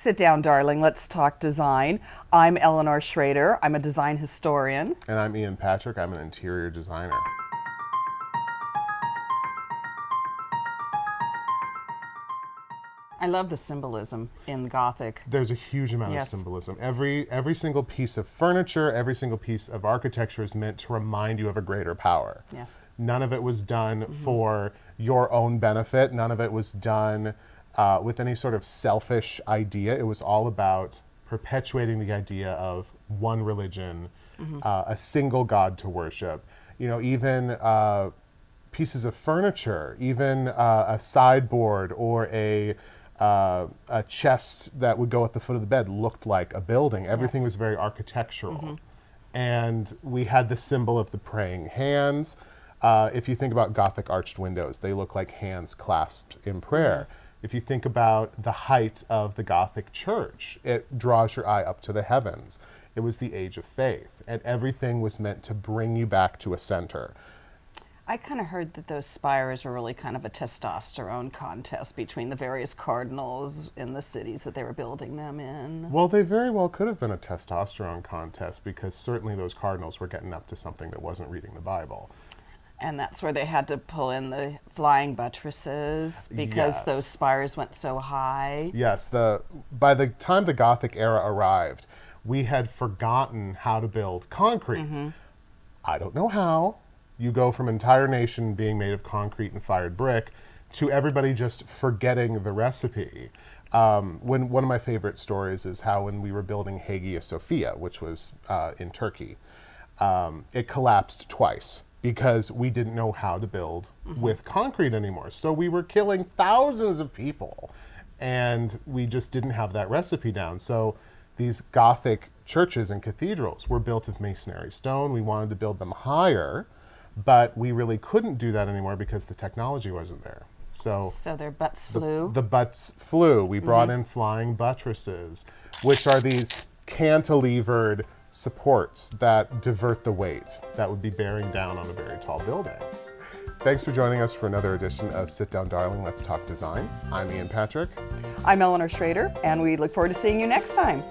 Sit down, darling. Let's talk design. I'm Eleanor Schrader. I'm a design historian. And I'm Ian Patrick. I'm an interior designer. I love the symbolism in Gothic. There's a huge amount of symbolism. Every single piece of furniture, every single piece of architecture is meant to remind you of a greater power. Yes. None of it was done for your own benefit. None of it was done with any sort of selfish idea. It was all about perpetuating the idea of one religion, a single God to worship. You know, even pieces of furniture, even a sideboard or a chest that would go at the foot of the bed looked like a building. Everything was very architectural. And we had the symbol of the praying hands. If you think about Gothic arched windows, they look like hands clasped in prayer. If you think about the height of the Gothic church, it draws your eye up to the heavens. It was the age of faith, and everything was meant to bring you back to a center. I kind of heard that those spires were really kind of a testosterone contest between the various cardinals in the cities that they were building them in. Well, they very well could have been a testosterone contest, because certainly those cardinals were getting up to something that wasn't reading the Bible. And that's where they had to pull in the flying buttresses because those spires went so high. Yes, by the time the Gothic era arrived, we had forgotten how to build concrete. I don't know how. You go from an entire nation being made of concrete and fired brick to everybody just forgetting the recipe. One of my favorite stories is how when we were building Hagia Sophia, which was in Turkey, it collapsed twice because we didn't know how to build with concrete anymore. So we were killing thousands of people, and we just didn't have that recipe down. So these Gothic churches and cathedrals were built of masonry stone. We wanted to build them higher, but we really couldn't do that anymore because the technology wasn't there. So their butts flew. The butts flew. We brought in flying buttresses, which are these cantilevered supports that divert the weight that would be bearing down on a very tall building. Thanks for joining us for another edition of Sit Down, Darling, Let's Talk Design. I'm Ian Patrick. I'm Eleanor Schrader, and we look forward to seeing you next time.